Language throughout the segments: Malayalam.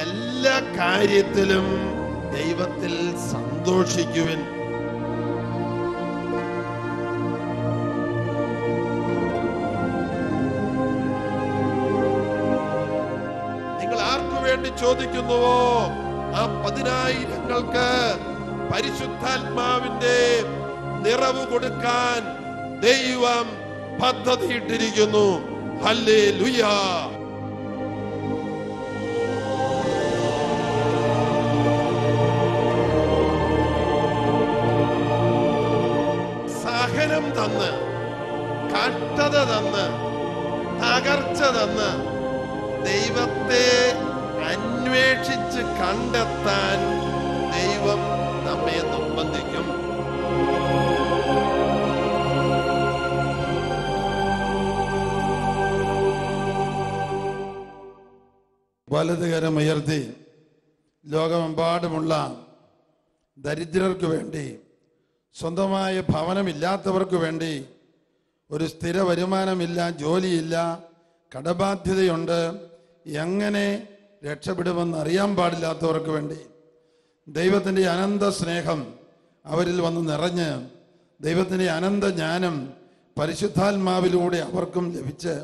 എല്ലാ കാര്യത്തിലും ദൈവത്തിൽ സന്തോഷിക്കുവിൻ. നിങ്ങൾ ആർക്കു വേണ്ടി ചോദിക്കുന്നുവോ ആ 10,000-ങ്ങൾക്ക് പരിശുദ്ധാത്മാവിന്റെ നിറവ് കൊടുക്കാൻ ദൈവം പദ്ധതിയിട്ടിരിക്കുന്നു. ഹല്ലേലൂയ. സഹനം തന്ന്, കഷ്ടത തന്ന്, തകർച്ച തന്ന് ദൈവത്തെ അന്വേഷിച്ച് കണ്ടെത്താൻ ദൈവം നമ്മെ നിർബന്ധിക്കും. വലതുകരം ഉയർത്തി ലോകമെമ്പാടുമുള്ള ദരിദ്രർക്ക് വേണ്ടി, സ്വന്തമായ ഭവനമില്ലാത്തവർക്ക് വേണ്ടി, ഒരു സ്ഥിര വരുമാനമില്ല, ജോലിയില്ല, കടബാധ്യതയുണ്ട്, എങ്ങനെ രക്ഷപ്പെടുമെന്ന് അറിയാൻ പാടില്ലാത്തവർക്ക് വേണ്ടി ദൈവത്തിൻ്റെ അനന്ത സ്നേഹം അവരിൽ വന്ന് നിറഞ്ഞ് ദൈവത്തിൻ്റെ അനന്ത ജ്ഞാനം പരിശുദ്ധാത്മാവിലൂടെ അവർക്കും ലഭിച്ച്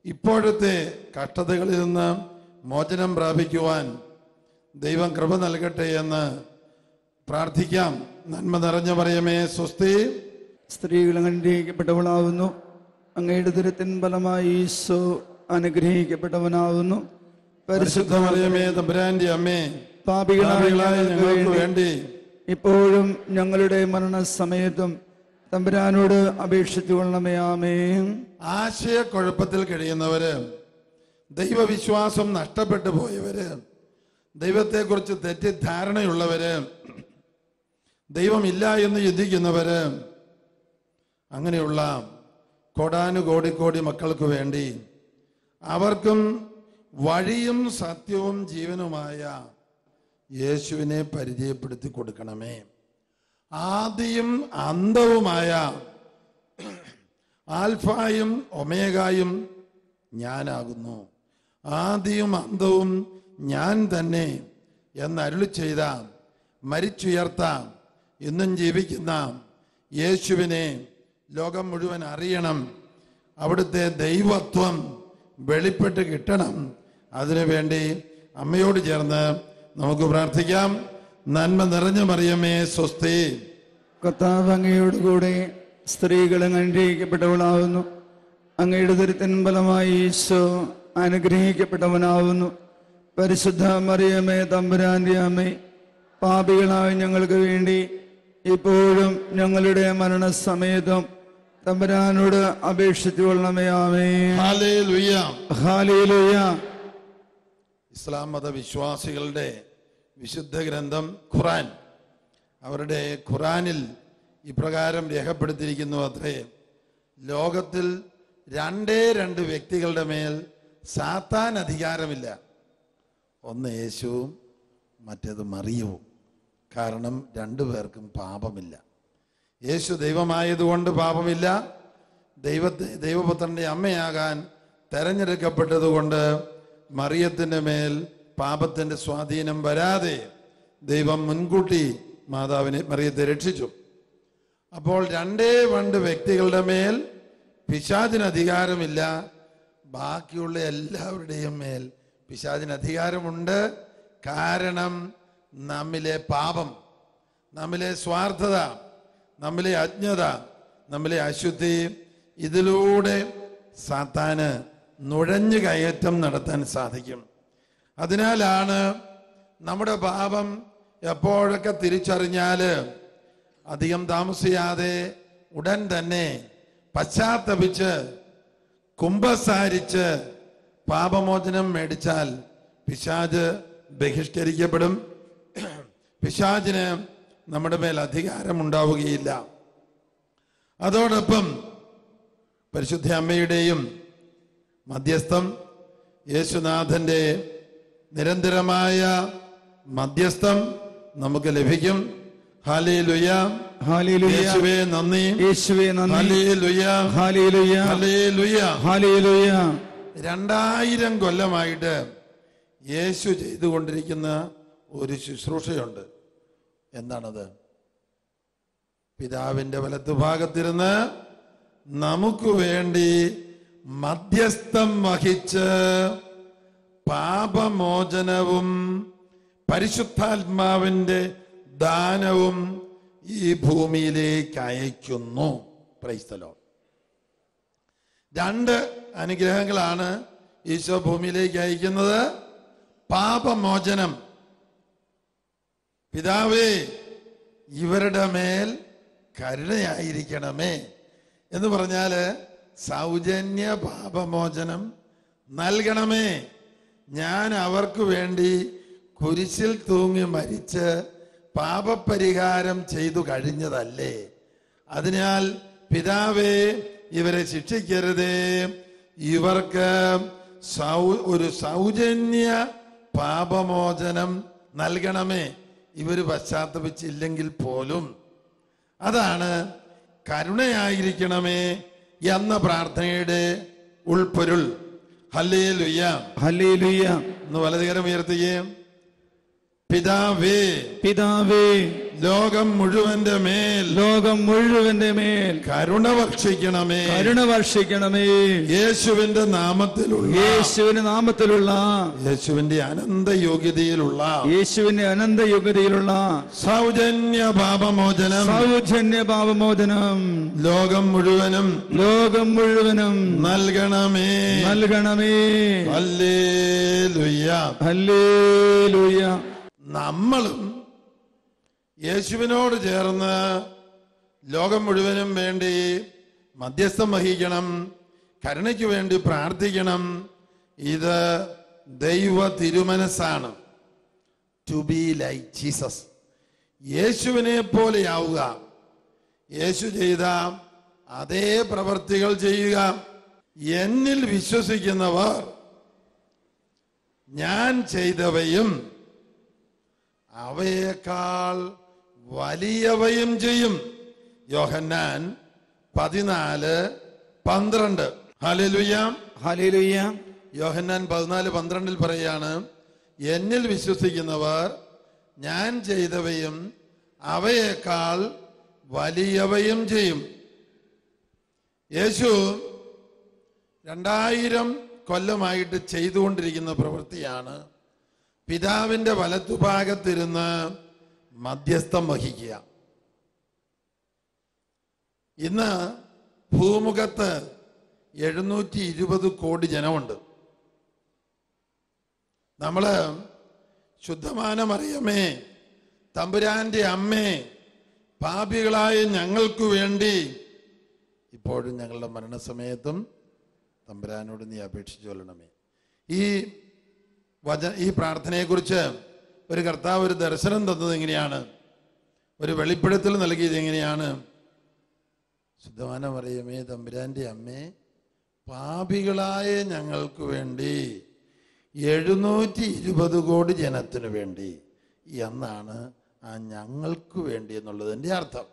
ഇപ്പോഴത്തെ കഷ്ടതകളിൽ നിന്ന് മോചനം പ്രാപിക്കുവാൻ ദൈവം കൃപ നൽകട്ടെ എന്ന് പ്രാർത്ഥിക്കാം. നന്മ നിറഞ്ഞ മറിയമേ സ്വസ്തി. സ്ത്രീകൾ അനുഗ്രഹിക്കപ്പെട്ടവളാവുന്നു, അങ്ങയുടെ ദുരിതത്തിൻ ഫലമായി ഈശോ അനുഗ്രഹിക്കപ്പെട്ടവനാവുന്നു. പരിശുദ്ധ മറിയമേ തമ്പുരാന്റെ അമ്മേ, പാപികളായ ഞങ്ങൾക്ക് വേണ്ടി ഇപ്പോഴും ഞങ്ങളുടെ മരണസമയത്തും തമ്പുരാനോട് അപേക്ഷിച്ചു കൊള്ളണമേ. ആമേൻ. ആശയക്കുഴപ്പത്തിൽ കഴിയുന്നവര്, ദൈവവിശ്വാസം നഷ്ടപ്പെട്ടു പോയവര്, ദൈവത്തെക്കുറിച്ച് തെറ്റിദ്ധാരണയുള്ളവര്, ദൈവമില്ല എന്ന് ചിന്തിക്കുന്നവര്, അങ്ങനെയുള്ള കോടാനുകോടി മക്കൾക്ക് വേണ്ടി അവർക്കും വഴിയും സത്യവും ജീവനുമായ യേശുവിനെ പരിചയപ്പെടുത്തി കൊടുക്കണമേ. ആദിയും അന്തവുമായ ആൽഫായും ഒമേഗായും ഞാനാകുന്നു, ആദിയും അന്തവും ഞാൻ തന്നെ എന്നരുളി ചെയ്ത, മരിച്ചുയർത്ത, ഇന്നും ജീവിക്കുന്ന യേശുവിനെ ലോകം മുഴുവൻ അറിയണം. അവിടുത്തെ ദൈവത്വം വെളിപ്പെട്ട് കിട്ടണം. അതിനുവേണ്ടി അമ്മയോട് ചേർന്ന് നമുക്ക് പ്രാർത്ഥിക്കാം. നന്മ നിറഞ്ഞ മറിയമേ സ്വസ്തി. കർത്താവ് അങ്ങയോട് കൂടെ സ്ത്രീകൾ അനുഗ്രഹിക്കപ്പെട്ടവളാവുന്നു, അങ്ങയുടെ ദുരിതത്തിൻ ഫലമായി ഈശോ അനുഗ്രഹിക്കപ്പെട്ടവനാവുന്നു. പരിശുദ്ധ മറിയമേ തമ്പുരാന്റെ അമ്മേ, പാപികളായ ഞങ്ങൾക്ക് വേണ്ടി ഇപ്പോഴും ഞങ്ങളുടെ മരണസമയത്തും തമ്പുരാനോട് അപേക്ഷിച്ചു കൊള്ളണമേ. ആമേൻ. ഹല്ലേലൂയ. ഹല്ലേലൂയ. ഇസ്ലാം മതവിശ്വാസികളുടെ വിശുദ്ധ ഗ്രന്ഥം ഖുറാൻ, അവരുടെ ഖുറാനിൽ ഇപ്രകാരം രേഖപ്പെടുത്തിയിരിക്കുന്നു അത്രേ: ലോകത്തിൽ രണ്ട് വ്യക്തികളുടെ മേൽ സാത്താൻ അധികാരമില്ല. ഒന്ന് യേശുവും മറ്റേത് മറിയവും. കാരണം രണ്ടുപേർക്കും പാപമില്ല. യേശു ദൈവമായതുകൊണ്ട് പാപമില്ല. ദൈവപുത്രന്റെ അമ്മയാകാൻ തെരഞ്ഞെടുക്കപ്പെട്ടതുകൊണ്ട് മറിയത്തിൻ്റെ മേൽ പാപത്തിന്റെ സ്വാധീനം വരാതെ ദൈവം മുൻകൂട്ടി മറിയത്തെ രക്ഷിച്ചു. അപ്പോൾ രണ്ട് വ്യക്തികളുടെ മേൽ പിശാചിന് അധികാരമില്ല. ബാക്കിയുള്ള എല്ലാവരുടെയും മേൽ പിശാചിന് അധികാരമുണ്ട്. കാരണം നമ്മിലെ പാപം, നമ്മിലെ സ്വാർത്ഥത, നമ്മിലെ അജ്ഞത, നമ്മിലെ അശുദ്ധി, ഇതിലൂടെ സാത്താന് നുഴഞ്ഞു കയറ്റം നടത്താൻ സാധിക്കും. അതിനാലാണ് നമ്മുടെ പാപം എപ്പോഴൊക്കെ തിരിച്ചറിഞ്ഞാല് അധികം താമസിയാതെ ഉടൻ തന്നെ പശ്ചാത്തപിച്ച് കുമ്പസാരിച്ച് പാപമോചനം മേടിച്ചാൽ പിശാച് ബഹിഷ്കരിക്കപ്പെടും. പിശാചിന് നമ്മുടെ മേൽ അധികാരമുണ്ടാവുകയില്ല. അതോടൊപ്പം പരിശുദ്ധ അമ്മയുടെയും മധ്യസ്ഥം, യേശുനാഥന്റെ നിരന്തരമായ മധ്യസ്ഥം നമുക്ക് ലഭിക്കും. ഹല്ലേലൂയ. ഹല്ലേലൂയ. യേശുവേ നന്ദി. യേശുവേ നന്ദി. ഹല്ലേലൂയ. ഹല്ലേലൂയ. ഹല്ലേലൂയ. ഹല്ലേലൂയ. 2000 കൊല്ലമായിട്ട് യേശു ചെയ്തുകൊണ്ടിരിക്കുന്ന ഒരു ശുശ്രൂഷയുണ്ട്. എന്താണത്? പിതാവിന്റെ വലത്തുഭാഗത്തിരുന്ന് നമുക്ക് വേണ്ടി മധ്യസ്ഥം വഹിച്ച് പാപമോചനവും പരിശുദ്ധാത്മാവിന്റെ ദാനവും ഈ ഭൂമിയിലേക്ക് അയക്കുന്നു. Price the Lord. 2 അനുഗ്രഹങ്ങളാണ് ഈശോ ഭൂമിയിലേക്ക് അയക്കുന്നത്. പാപമോചനം. പിതാവേ, ഇവരുടെ മേൽ കരുണയായിരിക്കണമേ എന്ന് പറഞ്ഞാല് സൗജന്യ പാപമോചനം നൽകണമേ. ഞാൻ അവർക്ക് വേണ്ടി കുരിശിൽ തൂങ്ങി മരിച്ച് പാപപരിഹാരം ചെയ്തു കഴിഞ്ഞതല്ലേ. അതിനാൽ പിതാവേ, ഇവരെ ശിക്ഷിക്കരുതേ. ഇവർക്ക് ഒരു സൗജന്യ പാപമോചനം നൽകണമേ. ഇവര് പശ്ചാത്തപിച്ചില്ലെങ്കിൽ പോലും. അതാണ് കരുണയായിരിക്കണമേ എന്ന പ്രാർത്ഥനയുടെ ഉൾപ്പൊരുൾ. Hallelujah, hallelujah. ഒന്ന് വലതുകരം ഉയർത്തുകയും. പിതാവേ, പിതാവേ, ലോകം മുഴുവന്റെ മേൽ കരുണ വർഷിക്കണമേ. യേശുവിന്റെ നാമത്തിലുള്ള യേശുവിന്റെ അനന്ത യോഗ്യതയിലുള്ള സൗജന്യ പാപമോചനം ലോകം മുഴുവനും നൽകണമേ. Hallelujah, hallelujah. നമ്മളും യേശുവിനോട് ചേർന്ന് ലോകം മുഴുവനും വേണ്ടി മധ്യസ്ഥം വഹിക്കണം, കരുണയ്ക്ക് വേണ്ടി പ്രാർത്ഥിക്കണം. ഇത് ദൈവ തിരുമനസ്സാണ്. To be like Jesus. യേശുവിനെ പോലെയാവുക. യേശു ചെയ്ത അതേ പ്രവർത്തികൾ ചെയ്യുക. എന്നിൽ വിശ്വസിക്കുന്നവർ ഞാൻ ചെയ്തവയും അവയേക്കാൾ വലിയവയും ചെയ്യും. യോഹന്നാൻ 14:12. Hallelujah, hallelujah. യോഹന്നാൻ 14:12 പറയാണ്, എന്നിൽ വിശ്വസിക്കുന്നവർ ഞാൻ ചെയ്തവയും അവയേക്കാൾ വലിയവയും ചെയ്യും. യേശു 2000 കൊല്ലമായിട്ട് ചെയ്തുകൊണ്ടിരിക്കുന്ന പ്രവൃത്തിയാണ് പിതാവിന്റെ വലത്തുഭാഗത്തിരുന്ന് മധ്യസ്ഥം വഹിക്കുക. ഇന്ന് ഭൂമുഖത്ത് 720 കോടി ജനമുണ്ട്. നമ്മള് ശുദ്ധമാന മറിയമേ, തമ്പുരാന്റെ അമ്മേ, പാപികളായ ഞങ്ങൾക്ക് വേണ്ടി ഇപ്പോഴും ഞങ്ങളുടെ മരണസമയത്തും തമ്പുരാനോട് നീ അപേക്ഷിച്ചു കൊള്ളണമേ. ഈ പ്രാർത്ഥനയെക്കുറിച്ച് ഒരു കർത്താവ് ഒരു ദർശനം തന്നത് എങ്ങനെയാണ്, ഒരു വെളിപ്പെടുത്തൽ നൽകിയത് എങ്ങനെയാണ്? ശുദ്ധമാന മറിയമേ, തമ്പുരാന്റെ അമ്മേ, പാപികളായ ഞങ്ങൾക്ക് വേണ്ടി 720 കോടി ജനത്തിനു വേണ്ടി എന്നാണ് ആ ഞങ്ങൾക്ക് വേണ്ടി എന്നുള്ളതിൻ്റെ അർത്ഥം.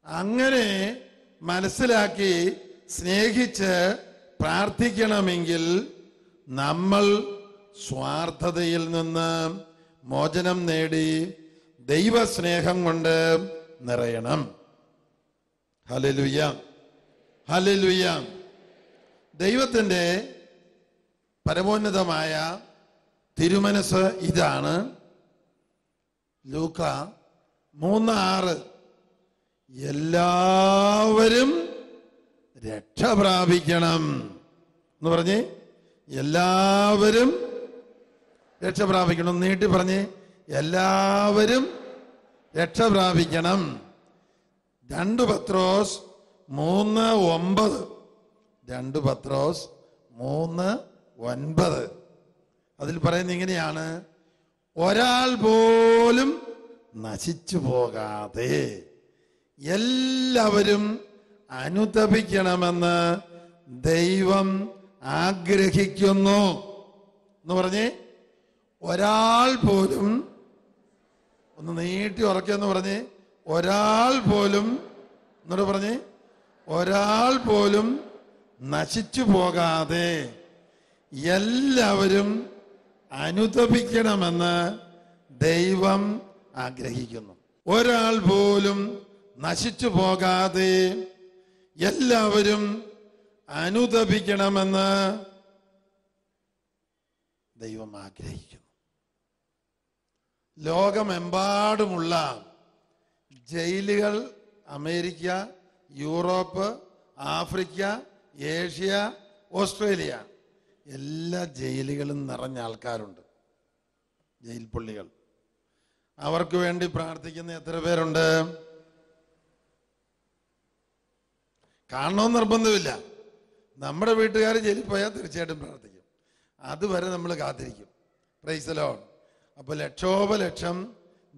അങ്ങനെ മനസ്സിലാക്കി സ്നേഹിച്ച് പ്രാർത്ഥിക്കണമെങ്കിൽ നമ്മൾ സ്വാർത്ഥതയിൽ നിന്ന് മോചനം നേടി ദൈവസ്നേഹം കൊണ്ട് നിറയണം. Hallelujah, hallelujah. ദൈവത്തിൻ്റെ പരമോന്നതമായ തിരുമനസ് ഇതാണ്. ലൂക്ക 3:6 എല്ലാവരും രക്ഷ പ്രാപിക്കണം എന്ന് പറഞ്ഞേ. എല്ലാവരും രക്ഷ പ്രാപിക്കണം. നീട്ടി പറഞ്ഞേ, എല്ലാവരും രക്ഷ പ്രാപിക്കണം. 2 പത്രോസ് 3:9. 2 പത്രോസ് 3:9 അതിൽ പറയുന്നത് ഇങ്ങനെയാണ്, ഒരാൾ പോലും നശിച്ചു പോകാതെ എല്ലാവരും അനുതപിക്കണമെന്ന് ദൈവം ആഗ്രഹിക്കുന്നു എന്ന് പറഞ്ഞേ. ഒരാൾ പോലും, ഒന്ന് നീട്ടി ഉറക്കെന്ന് പറഞ്ഞേ, ഒരാൾ പോലും എന്നോട് പറഞ്ഞേ, ഒരാൾ പോലും നശിച്ചു പോകാതെ എല്ലാവരും അനുതപിക്കണമെന്ന് ദൈവം ആഗ്രഹിക്കുന്നു. ഒരാൾ പോലും നശിച്ചു പോകാതെ എല്ലാവരും അനുതപിക്കണമെന്ന് ദൈവം ആഗ്രഹിക്കുന്നു. ലോകമെമ്പാടുമുള്ള ജയിലുകൾ, America, Europe, Africa, Asia, Australia, എല്ലാ ജയിലുകളും നിറഞ്ഞ ആൾക്കാരുണ്ട്, ജയിൽ പുള്ളികൾ. അവർക്ക് വേണ്ടി പ്രാർത്ഥിക്കുന്ന എത്ര പേരുണ്ട്? കാണണമെന്ന് നിർബന്ധമില്ല. നമ്മുടെ വീട്ടുകാർ ജയിലിൽ പോയാൽ തീർച്ചയായിട്ടും പ്രാർത്ഥിക്കും. അതുവരെ നമ്മൾ കാത്തിരിക്കും. Price the Lord. അപ്പോൾ ലക്ഷോപലക്ഷം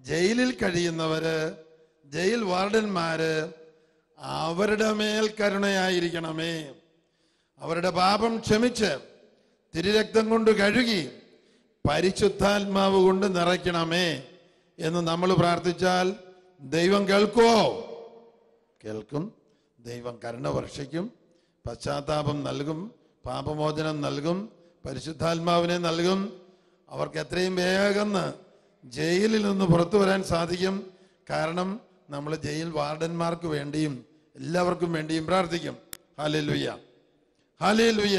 ജയിലിൽ കഴിയുന്നവര്, ജയിൽ വാർഡന്മാര്, അവരുടെ മേൽ കരുണയായിരിക്കണമേ, അവരുടെ പാപം ക്ഷമിച്ച് തിരുരക്തം കൊണ്ട് കഴുകി പരിശുദ്ധാത്മാവ് കൊണ്ട് നിറയ്ക്കണമേ എന്ന് നമ്മൾ പ്രാർത്ഥിച്ചാൽ ദൈവം കേൾക്കുമോ? കേൾക്കും. ദൈവം കരുണ വർഷിക്കും, പശ്ചാത്താപം നൽകും, പാപമോചനം നൽകും, പരിശുദ്ധാത്മാവിനെ നൽകും. അവർക്ക് എത്രയും വേഗം ജയിലിൽ നിന്ന് പുറത്തു വരാൻ സാധിക്കും. കാരണം നമ്മൾ ജയിൽ വാർഡന്മാർക്ക് വേണ്ടിയും എല്ലാവർക്കും വേണ്ടിയും പ്രാർത്ഥിക്കും. Hallelujah, hallelujah,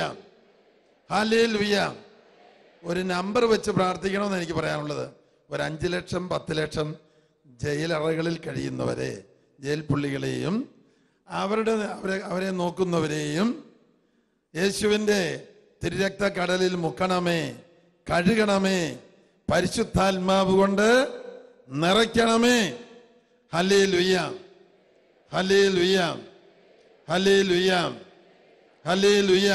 hallelujah. ഒരു നമ്പർ വെച്ച് പ്രാർത്ഥിക്കണമെന്ന് എനിക്ക് പറയാനുള്ളത്. ഒരു 5 ലക്ഷം 10 ലക്ഷം ജയിലറകളിൽ കഴിയുന്നവരെ, ജയിൽ പുള്ളികളെയും അവരെ നോക്കുന്നവരെയും യേശുവിൻ്റെ തിരുരക്ത കടലിൽ മുക്കണമേ, കഴുകണമേ, പരിശുദ്ധാത്മാവ് കൊണ്ട് നിറയ്ക്കണമേ. Hallelujah, hallelujah, hallelujah, hallelujah.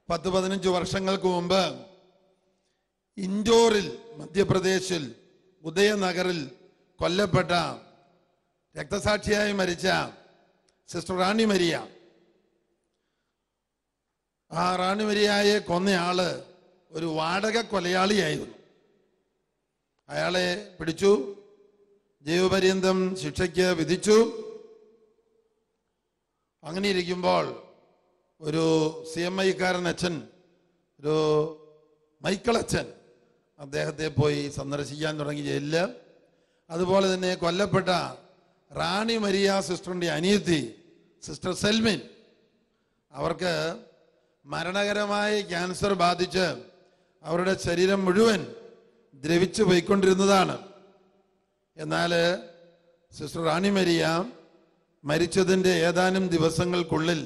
10-15 വർഷങ്ങൾക്ക് മുമ്പ് ഇൻഡോറിൽ, മധ്യപ്രദേശിൽ, ഉദയനഗറിൽ കൊല്ലപ്പെട്ട, രക്തസാക്ഷിയായി മരിച്ച സിസ്റ്റർ റാണി മരിയ, ആ റാണി മരിയയെ കൊന്നയാള് ഒരു വാടക കൊലയാളിയായിരുന്നു. അയാളെ പിടിച്ചു, ജീവപര്യന്തം ശിക്ഷയ്ക്ക് വിധിച്ചു. അങ്ങനെ ഇരിക്കുമ്പോൾ ഒരു CMI-കാരൻ അച്ഛൻ, ഒരു മൈക്കിൾ അച്ഛൻ, അദ്ദേഹത്തെ പോയി സന്ദർശിക്കാൻ തുടങ്ങി ജയിലില്. അതുപോലെ തന്നെ കൊല്ലപ്പെട്ട റാണി മരിയ സിസ്റ്ററിൻ്റെ അനിയത്തി സിസ്റ്റർ സെൽമിൻ, അവർക്ക് മരണകരമായ ക്യാൻസർ ബാധിച്ച് അവരുടെ ശരീരം മുഴുവൻ ദ്രവിച്ചു പോയിക്കൊണ്ടിരുന്നതാണ്. എന്നാൽ സിസ്റ്റർ റാണി മരിയ മരിച്ചതിൻ്റെ ഏതാനും ദിവസങ്ങൾക്കുള്ളിൽ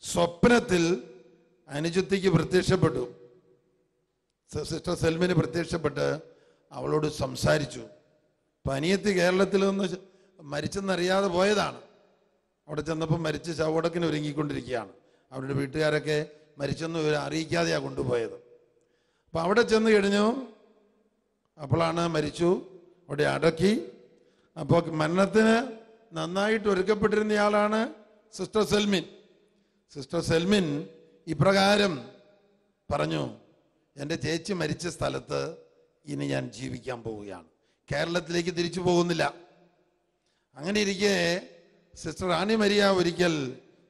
സ്വപ്നത്തിൽ അനുജത്തിക്ക് പ്രത്യക്ഷപ്പെട്ടു. സിസ്റ്റർ സെൽമിന് പ്രത്യക്ഷപ്പെട്ട് അവളോട് സംസാരിച്ചു. അപ്പം അനിയത്തി കേരളത്തിൽ നിന്ന് മരിച്ചെന്നറിയാതെ പോയതാണ്. അവിടെ ചെന്നപ്പോൾ മരിച്ച് ശവടക്കിന് ഒരുങ്ങിക്കൊണ്ടിരിക്കുകയാണ്. അവരുടെ വീട്ടുകാരൊക്കെ മരിച്ചെന്ന് അറിയിക്കാതെയാണ് കൊണ്ടുപോയത്. അപ്പം അവിടെ ചെന്ന് കഴിഞ്ഞു, അപ്പോഴാണ് മരിച്ചു, അവിടെ അടക്കി. അപ്പോൾ മരണത്തിന് നന്നായിട്ട് ഒരുക്കപ്പെട്ടിരുന്നയാളാണ് സിസ്റ്റർ സെൽമിൻ. സിസ്റ്റർ സെൽമിൻ ഇപ്രകാരം പറഞ്ഞു: എൻ്റെ ചേച്ചി മരിച്ച സ്ഥലത്ത് ഇനി ഞാൻ ജീവിക്കാൻ പോവുകയാണ്, കേരളത്തിലേക്ക് തിരിച്ചു പോകുന്നില്ല. അങ്ങനെ ഇരിക്കെ സിസ്റ്റർ റാണി മരിയ ഒരിക്കൽ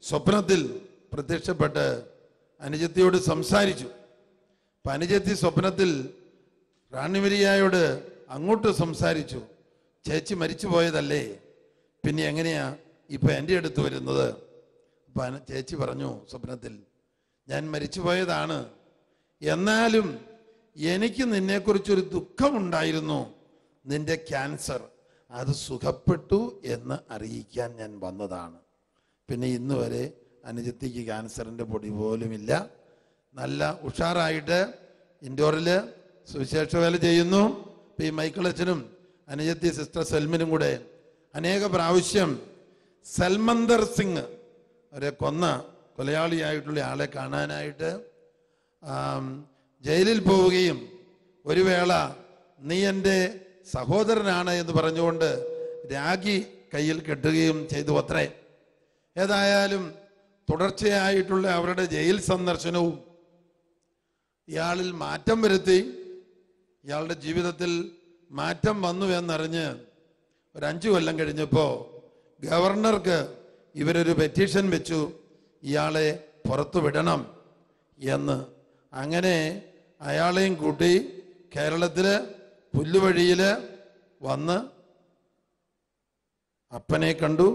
സ്വപ്നത്തിൽ പ്രത്യക്ഷപ്പെട്ട് അനുജത്തിയോട് സംസാരിച്ചു. അപ്പം അനുജത്തി സ്വപ്നത്തിൽ റാണി മരിയയോട് അങ്ങോട്ട് സംസാരിച്ചു, ചേച്ചി മരിച്ചു പോയതല്ലേ, പിന്നെ എങ്ങനെയാ ഇപ്പം എൻ്റെ അടുത്ത് വരുന്നത്? അപ്പം ചേച്ചി പറഞ്ഞു സ്വപ്നത്തിൽ, ഞാൻ മരിച്ചു പോയതാണ്, എന്നാലും എനിക്ക് നിന്നെക്കുറിച്ചൊരു ദുഃഖമുണ്ടായിരുന്നു, നിന്റെ ക്യാൻസർ അത് സുഖപ്പെട്ടു എന്ന് അറിയിക്കാൻ ഞാൻ വന്നതാണ്. പിന്നെ ഇന്ന് വരെ അനുജത്തിക്ക് ക്യാൻസറിൻ്റെ പൊടി പോലുമില്ല. നല്ല ഉഷാറായിട്ട് ഇൻഡോറിൽ സുവിശേഷ വേല ചെയ്യുന്നു. ഈ മൈക്കിൾ അച്ഛനും അനുജത്തി സിസ്റ്റർ സെൽമിനും കൂടെ അനേക പ്രാവശ്യം സൽമന്ദർ സിംഗ്, അവരെ കൊന്ന കൊലയാളിയായിട്ടുള്ള ആളെ കാണാനായിട്ട് ജയിലിൽ പോവുകയും ഒരു വേള നീ എൻ്റെ സഹോദരനാണ് എന്ന് പറഞ്ഞുകൊണ്ട് രാഖി കയ്യിൽ കെട്ടുകയും ചെയ്തു അത്രേ. ഏതായാലും തുടർച്ചയായിട്ടുള്ള അവരുടെ ജയിൽ സന്ദർശനവും ഇയാളിൽ മാറ്റം വരുത്തി. ഇയാളുടെ ജീവിതത്തിൽ മാറ്റം വന്നു എന്നറിഞ്ഞ് ഒരു 5 കൊല്ലം കഴിഞ്ഞപ്പോൾ ഗവർണർക്ക് ഇവരൊരു പെറ്റീഷൻ വെച്ചു. ഇയാളെ പുറത്തു വിടണം എന്ന്. അങ്ങനെ അയാളെയും കൂട്ടി കേരളത്തിൽ പുല്ലുവഴിയിൽ വന്ന് അപ്പനെ കണ്ടു.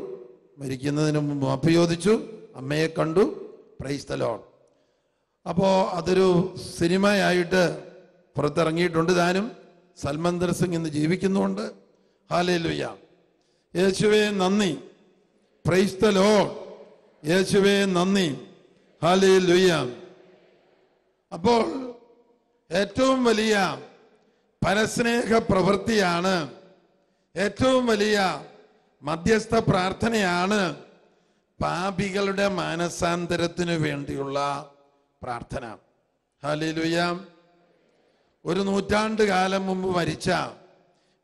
മരിക്കുന്നതിന് മുമ്പ് മാപ്പ് ചോദിച്ചു. അമ്മയെ കണ്ടു. Price the Lord. അപ്പോൾ അതൊരു സിനിമയായിട്ട് പുറത്തിറങ്ങിയിട്ടുണ്ട്. താനും സൽമന്ദർ സിംഗ് ഇന്ന് ജീവിക്കുന്നുണ്ട്. ഹല്ലേലൂയ. യേശുവേ നന്ദി. Price the Lord. യേശുവേ നന്ദി. ഹല്ലേലൂയ. അപ്പോൾ ഏറ്റവും വലിയ പരസ്നേഹ പ്രവൃത്തിയാണ്, ഏറ്റവും വലിയ മധ്യസ്ഥ പ്രാർത്ഥനയാണ് പാപികളുടെ മാനസാന്തരത്തിനു വേണ്ടിയുള്ള പ്രാർത്ഥന. ഹല്ലേലൂയ. ഒരു നൂറ്റാണ്ട് കാലം മുമ്പ് മരിച്ച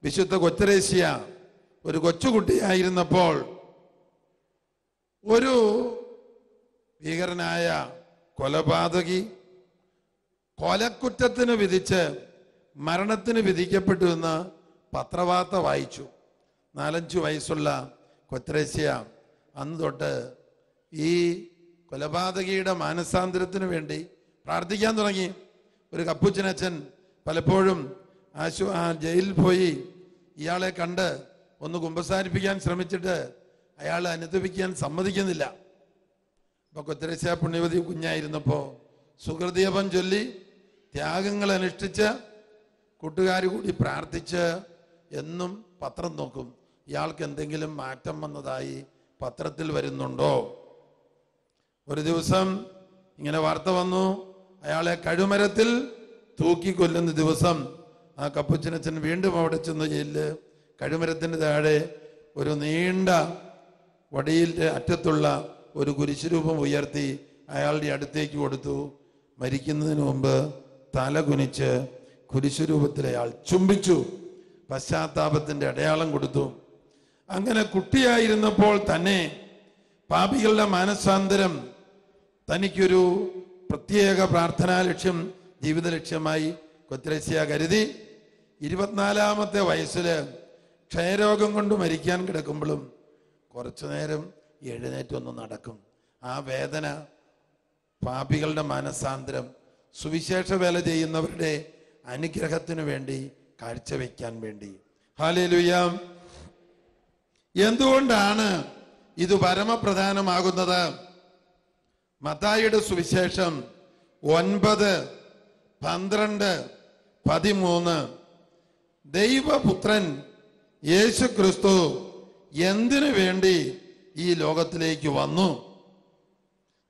വിശുദ്ധ കൊത്തരേസ്യ ഒരു കൊച്ചുകുട്ടിയായിരുന്നപ്പോൾ ഒരു ഭീകരനായ കൊലപാതകി കൊലക്കുറ്റത്തിന് വിധിച്ച് മരണത്തിന് വിധിക്കപ്പെട്ടു എന്ന് പത്രവാർത്ത വായിച്ചു. 4-5 വയസ്സുള്ള കൊത്തരേസ്യ അന്ന് തൊട്ട് ഈ കൊലപാതകിയുടെ മാനസാന്തരത്തിന് വേണ്ടി പ്രാർത്ഥിക്കാൻ തുടങ്ങി. ഒരു കപ്പുച്ചനച്ഛൻ പലപ്പോഴും ജയിലിൽ പോയി ഇയാളെ കണ്ട് ഒന്ന് കുമ്പസാരിപ്പിക്കാൻ ശ്രമിച്ചിട്ട് അയാളെ അനുദപിക്കാൻ സമ്മതിക്കുന്നില്ല. അപ്പൊ കൊത്തരേസ്യ പുണ്യവതി കുഞ്ഞായിരുന്നപ്പോ സുഹൃദീപം ചൊല്ലി ത്യാഗങ്ങൾ അനുഷ്ഠിച്ച് കൂട്ടുകാർ കൂടി പ്രാർത്ഥിച്ച് എന്നും പത്രം നോക്കും. ഇയാൾക്ക് എന്തെങ്കിലും മാറ്റം വന്നതായി പത്രത്തിൽ വരുന്നുണ്ടോ? ഒരു ദിവസം ഇങ്ങനെ വാർത്ത വന്നു, അയാളെ കഴുമരത്തിൽ തൂക്കിക്കൊല്ലുന്ന ദിവസം. ആ കപ്പുച്ചനച്ഛൻ വീണ്ടും അവിടെ ചെന്ന് ജയിലില് കഴുമരത്തിന് താഴെ ഒരു നീണ്ട വടിയിലെ അറ്റത്തുള്ള ഒരു കുരിശുരൂപം ഉയർത്തി അയാളുടെ അടുത്തേക്ക് കൊടുത്തു. മരിക്കുന്നതിന് മുമ്പ് തല കുനിച്ച് കുരിശുരൂപത്തിൽ അയാൾ ചുംബിച്ചു. പശ്ചാത്താപത്തിന്റെ അടയാളം കൊടുത്തു. അങ്ങനെ കുട്ടിയായിരുന്നപ്പോൾ തന്നെ പാപികളുടെ മാനസാന്തരം തനിക്കൊരു പ്രത്യേക പ്രാർത്ഥനാ ലക്ഷ്യം, ജീവിത ലക്ഷ്യമായി കൊത്തരേസ്യ കരുതി. 24-ാമത്തെ വയസ്സില് ക്ഷയരോഗം കൊണ്ട് മരിക്കാൻ കിടക്കുമ്പോഴും കുറച്ചു നേരം എഴുന്നേറ്റൊന്ന് നടക്കും. ആ വേദന പാപികളുടെ മാനസാന്തരം സുവിശേഷ വേല ചെയ്യുന്നവരുടെ അനുഗ്രഹത്തിനു വേണ്ടി കാഴ്ചവെക്കാൻ വേണ്ടി. ഹല്ലേലൂയ. എന്തുകൊണ്ടാണ് ഇത് പരമപ്രധാനമാകുന്നത്? മത്തായിയുടെ സുവിശേഷം 9:12-13 ദൈവപുത്രൻ യേശു ക്രിസ്തു എന്തിനു വേണ്ടി ഈ ലോകത്തിലേക്ക് വന്നു?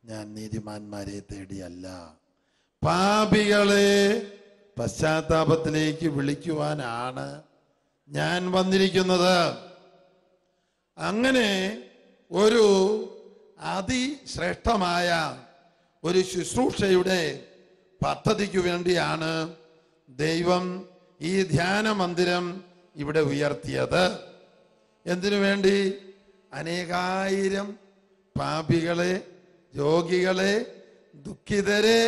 ഞാൻ നീതിമാന്മാരെ തേടിയല്ല, പാപികളെ പശ്ചാത്താപത്തിലേക്ക് വിളിക്കുവാനാണ് ഞാൻ വന്നിരിക്കുന്നത്. അങ്ങനെ ഒരു അതിശ്രേഷ്ഠമായ ഒരു ശുശ്രൂഷയുടെ പദ്ധതിക്ക് വേണ്ടിയാണ് ദൈവം ഈ ധ്യാന മന്ദിരം ഇവിടെ ഉയർത്തിയത്. എന്തിനു വേണ്ടി? അനേകായിരം പാപികളെ, രോഗികളെ, ദുഃഖിതരെ,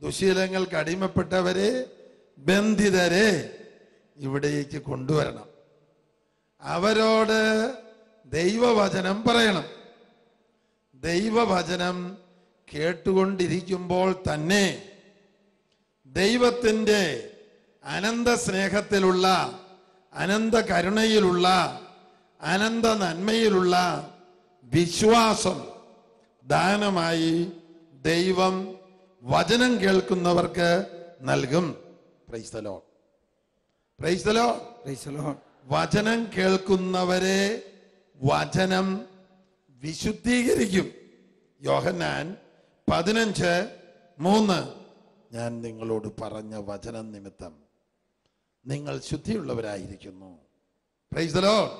ദുശീലങ്ങൾക്ക് അടിമപ്പെട്ടവരെ, ബന്ധിതരെ ഇവിടേക്ക് കൊണ്ടുവരണം. അവരോട് ദൈവവചനം പറയണം. ദൈവവചനം കേട്ടുകൊണ്ടിരിക്കുമ്പോൾ തന്നെ ദൈവത്തിൻ്റെ അനന്ത സ്നേഹത്തിലുള്ള, അനന്ത കരുണയിലുള്ള, അനന്ത നന്മയിലുള്ള വിശ്വാസം ദാനമായി ദൈവം വചനം കേൾക്കുന്നവർക്ക് നൽകും. Price the lord. Praise the lord. Praise the Lord. വചനം കേൾക്കുന്നവരെ വചനം വിശുദ്ധീകരിക്കും. യോഹന്നാൻ 15:3 ഞാൻ നിങ്ങളോട് പറഞ്ഞ വചനം നിമിത്തം നിങ്ങൾ ശുദ്ധിയുള്ളവരായിരിക്കുന്നു. Praise the lord.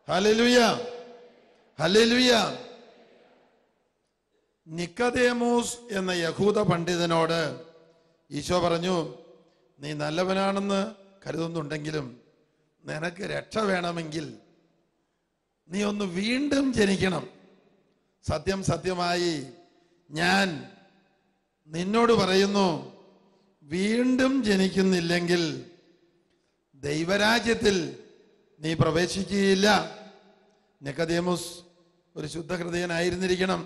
Hallelujah. Hallelujah. Nicodemus എന്ന യഹൂദ പണ്ഡിതനോട് ഈശോ പറഞ്ഞു, നീ നല്ലവനാണെന്ന് കരുതുന്നുണ്ടെങ്കിലും നിനക്ക് രക്ഷ വേണമെങ്കിൽ നീ ഒന്ന് വീണ്ടും ജനിക്കണം. സത്യം സത്യമായി ഞാൻ നിന്നോട് പറയുന്നു, വീണ്ടും ജനിക്കുന്നില്ലെങ്കിൽ ദൈവരാജ്യത്തിൽ നീ പ്രവേശിക്കുകയില്ല. നിക്കോദേമോസ് ഒരു ശുദ്ധഹൃദയനായിരുന്നിരിക്കണം.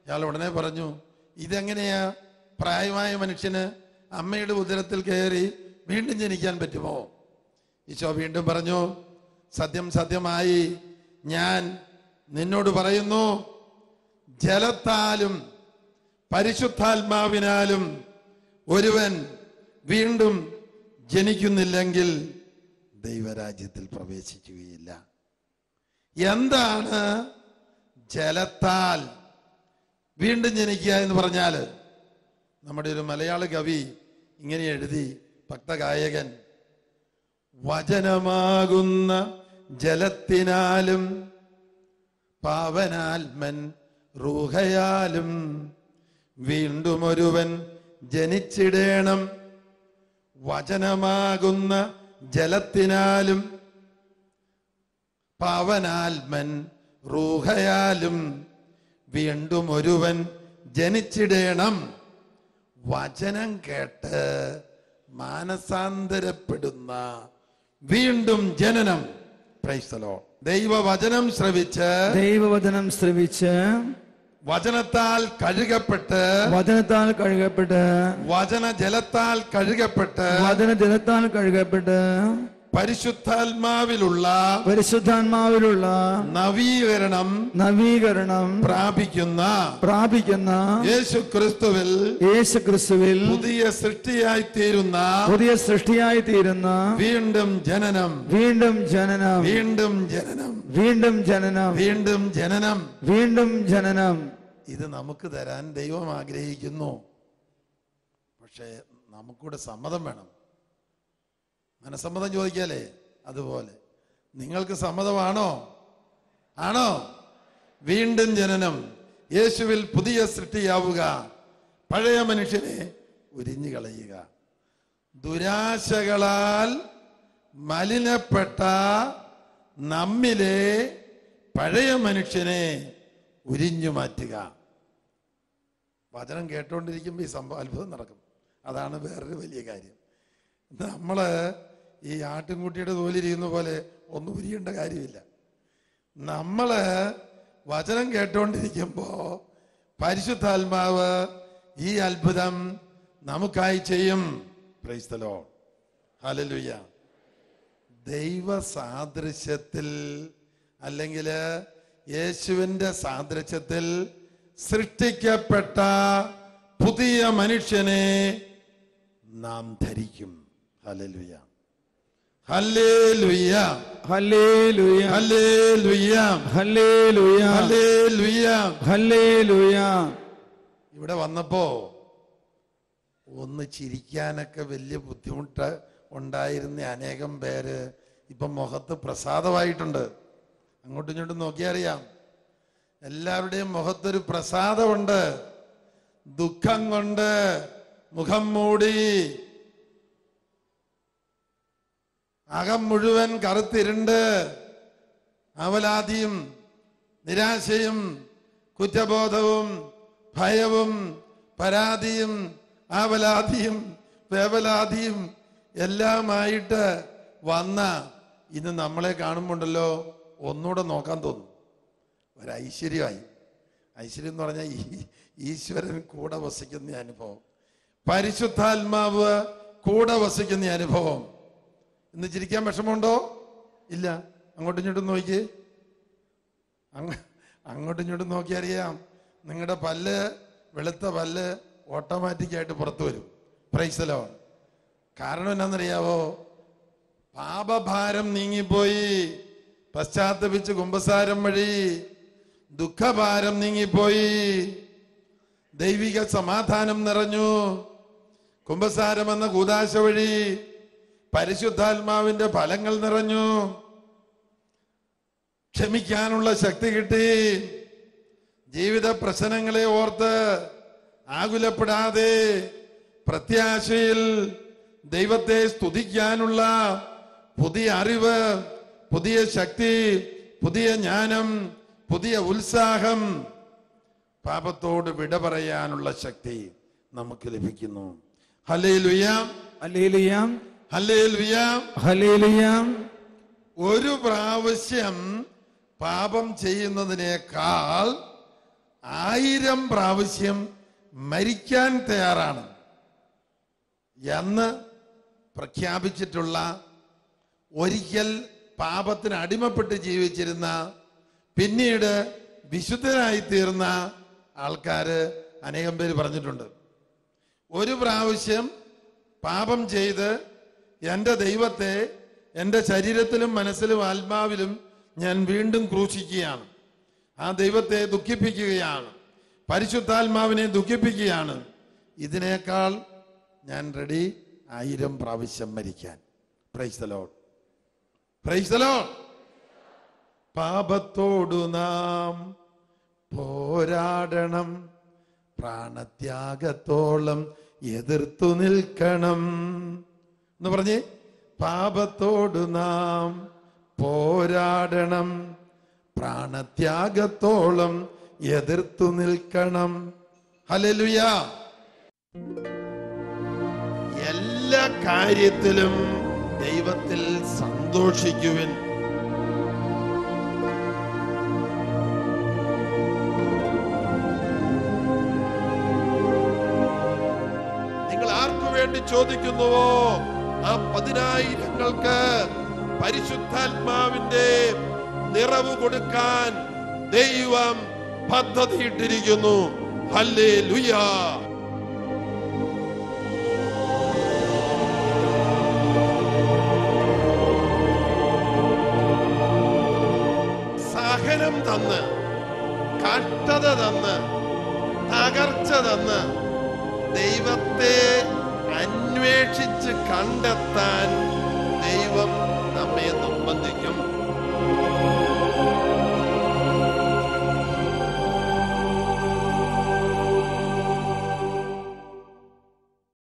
ഇയാൾ ഉടനെ പറഞ്ഞു, ഇതെങ്ങനെയാ പ്രായമായ മനുഷ്യന് അമ്മയുടെ ഉദരത്തിൽ കയറി വീണ്ടും ജനിക്കാൻ പറ്റുമോ? ഈശോ വീണ്ടും പറഞ്ഞു, സത്യം സത്യമായി ഞാൻ നിന്നോട് പറയുന്നു, ജലത്താലും പരിശുദ്ധാത്മാവിനാലും ഒരുവൻ വീണ്ടും ജനിക്കുന്നില്ലെങ്കിൽ ദൈവരാജ്യത്തിൽ പ്രവേശിക്കുകയില്ല. എന്താണ് ജലത്താൽ വീണ്ടും ജനിക്കുക എന്ന് പറഞ്ഞാൽ? നമ്മുടെ ഒരു മലയാള കവി ഇങ്ങനെ എഴുതി, ഭക്തഗായകൻ: വചനമാകുന്ന ജലത്തിനാലും പാവനാത്മൻ റൂഹയാലും വീണ്ടും ഒരുവൻ ജനിച്ചിടേണം. വചനമാകുന്ന ജലത്തിനാലും പാവനാത്മൻ റൂഹയാലും വീണ്ടും ഒരുവൻ ജനിച്ചിടേണം. വചനം കേട്ട് മാനസാന്തരപ്പെടുന്ന വീണ്ടും ജനനം. Price the Lord. ദൈവവചനം ശ്രവിച്ച് വചനത്താൽ കഴുകപ്പെട്ട് വചനജലത്താൽ കഴുകപ്പെട്ട് പരിശുദ്ധാത്മാവിലുള്ള നവീകരണം പ്രാപിക്കുന്ന യേശുക്രിസ്തുവിൽ പുതിയ സൃഷ്ടിയായി തീരുന്ന വീണ്ടും ജനനം. ഇത് നമുക്ക് തരാൻ ദൈവം ആഗ്രഹിക്കുന്നു. പക്ഷേ നമുക്കൂടെ സമ്മതം വേണം. മനസ്സമ്മതം ചോദിക്കാലേ, അതുപോലെ നിങ്ങൾക്ക് സമ്മതമാണോ? ആണോ? വീണ്ടും ജനനം, യേശുവിൽ പുതിയ സൃഷ്ടിയാവുക, പഴയ മനുഷ്യനെ ഉരിഞ്ഞു കളയുക. ദുരാശകളാൽ മലിനപ്പെട്ട നമ്മിലെ പഴയ മനുഷ്യനെ ഉരിഞ്ഞു മാറ്റുക. വചനം കേട്ടോണ്ടിരിക്കുമ്പോൾ ഈ സംഭവം അത്ഭുതം നടക്കും. അതാണ് വേറൊരു വലിയ കാര്യം. നമ്മള് ഈ ആട്ടിൻകുട്ടിയുടെ തോലിരിക്കുന്ന പോലെ ഒന്നും ഉരിയേണ്ട കാര്യമില്ല. നമ്മള് വചനം കേട്ടോണ്ടിരിക്കുമ്പോ പരിശുദ്ധാത്മാവ് ഈ അത്ഭുതം നമുക്കായി ചെയ്യും. Price the lord. ഹല്ലേലൂയ. ദൈവ സാദൃശ്യത്തിൽ അല്ലെങ്കിൽ യേശുവിന്റെ സാദൃശ്യത്തിൽ സൃഷ്ടിക്കപ്പെട്ട പുതിയ മനുഷ്യനെ നാം ധരിക്കും. Hallelujah, hallelujah, hallelujah, hallelujah, hallelujah, hallelujah, hallelujah. ഇവിടെ വന്നപ്പോ ഒന്ന് ചിരിക്കാനൊക്കെ വലിയ ബുദ്ധിമുട്ട് ഉണ്ടായിരുന്ന അനേകം പേര് ഇപ്പൊ മുഖത്ത് പ്രസാദമായിട്ടുണ്ട്. അങ്ങോട്ടും ഇങ്ങോട്ടും നോക്കിയാൽ അറിയാം, എല്ലാവരുടെയും മുഖത്തൊരു പ്രസാദമുണ്ട്. ദുഃഖം കൊണ്ട് മുഖം മൂടി, അകം മുഴുവൻ കറുത്തിരുണ്ട്, അവലാതിയും നിരാശയും കുറ്റബോധവും ഭയവും പരാതിയും ആവലാതിയും വേവലാതിയും എല്ലാമായിട്ട് വന്ന ഇന്ന് നമ്മളെ കാണുമ്പോണ്ടല്ലോ ഒന്നുകൂടെ നോക്കാൻ തോന്നും. ഒരൈശ്വര്യമായി. ഐശ്വര്യം എന്ന് പറഞ്ഞാൽ ഈശ്വരൻ കൂടെ വസിക്കുന്ന അനുഭവം, പരിശുദ്ധാത്മാവ് കൂടെ വസിക്കുന്ന അനുഭവം. ഇന്ന് ചിരിക്കാൻ വിഷമമുണ്ടോ? ഇല്ല. അങ്ങോട്ടും ഇങ്ങോട്ടും നോക്കി, അങ്ങോട്ടും ഇങ്ങോട്ടും നോക്കി അറിയാം, നിങ്ങളുടെ പല്ല്, വെളുത്ത പല്ല് ഓട്ടോമാറ്റിക്കായിട്ട് പുറത്തു വരും. Price the Lord. കാരണം എന്നാന്നറിയാവോ? പാപഭാരം നീങ്ങിപ്പോയി. പശ്ചാത്തപിച്ച് കുമ്പസാരം വഴി ദുഃഖഭാരം നീങ്ങിപ്പോയി. ദൈവിക സമാധാനം നിറഞ്ഞു. കുമ്പസാരം എന്ന കൂദാശ വഴി പരിശുദ്ധാത്മാവിന്റെ ഫലങ്ങൾ നിറഞ്ഞു. ക്ഷമിക്കാനുള്ള ശക്തി കിട്ടി. ജീവിത പ്രശ്നങ്ങളെ ഓർത്ത് ആകുലപ്പെടാതെ പ്രത്യാശയിൽ ദൈവത്തെ സ്തുതിക്കാനുള്ള പുതിയ അറിവ്, പുതിയ ശക്തി, പുതിയ ജ്ഞാനം, പുതിയ ഉത്സാഹം, പാപത്തോട് വിട പറയാനുള്ള ശക്തി നമുക്ക് ലഭിക്കുന്നു. Hallelujah, hallelujah, hallelujah, hallelujah. ഒരു പ്രാവശ്യം പാപം ചെയ്യുന്നതിനേക്കാൾ 1000 പ്രാവശ്യം മരിക്കാൻ തയ്യാറാണ് എന്ന് പ്രഖ്യാപിച്ചിട്ടുള്ള, ഒരിക്കൽ പാപത്തിന് അടിമപ്പെട്ട് ജീവിച്ചിരുന്ന, പിന്നീട് വിശുദ്ധരായി തീർന്ന ആൾക്കാര് അനേകം പേര് പറഞ്ഞിട്ടുണ്ട്. ഒരു പ്രാവശ്യം പാപം ചെയ്ത് എൻ്റെ ദൈവത്തെ എൻ്റെ ശരീരത്തിലും മനസ്സിലും ആത്മാവിലും ഞാൻ വീണ്ടും ക്രൂശിക്കുകയാണ്, ആ ദൈവത്തെ ദുഃഖിപ്പിക്കുകയാണ്, പരിശുദ്ധാത്മാവിനെ ദുഃഖിപ്പിക്കുകയാണ്. ഇതിനേക്കാൾ ഞാൻ റെഡി 1000 പ്രാവശ്യം മരിക്കാൻ. Praise the lord, praise the lord. പാപത്തോടു നാം പോരാടണം, പ്രാണത്യാഗത്തോളം എതിർത്തു നിൽക്കണം എന്ന് പറഞ്ഞ്, പാപത്തോടു നാം പോരാടണം, പ്രാണത്യാഗത്തോളം എതിർത്തു നിൽക്കണം. ഹല്ലേലൂയ. എല്ലാ കാര്യത്തിലും ദൈവത്തിൽ സന്തോഷിക്കുവിൻ. നിങ്ങൾ ആർക്കു വേണ്ടി ചോദിക്കുന്നുവോ ആ 10,000-ങ്ങൾക്ക് പരിശുദ്ധാത്മാവിന്റെ നിറവ് കൊടുക്കാൻ ദൈവം പദ്ധതിയിട്ടിരിക്കുന്നു. ഹല്ലേലൂയ. സഹനം തന്ന്, കഷ്ടത തന്ന്, തകർച്ച തന്ന് ദൈവത്തെ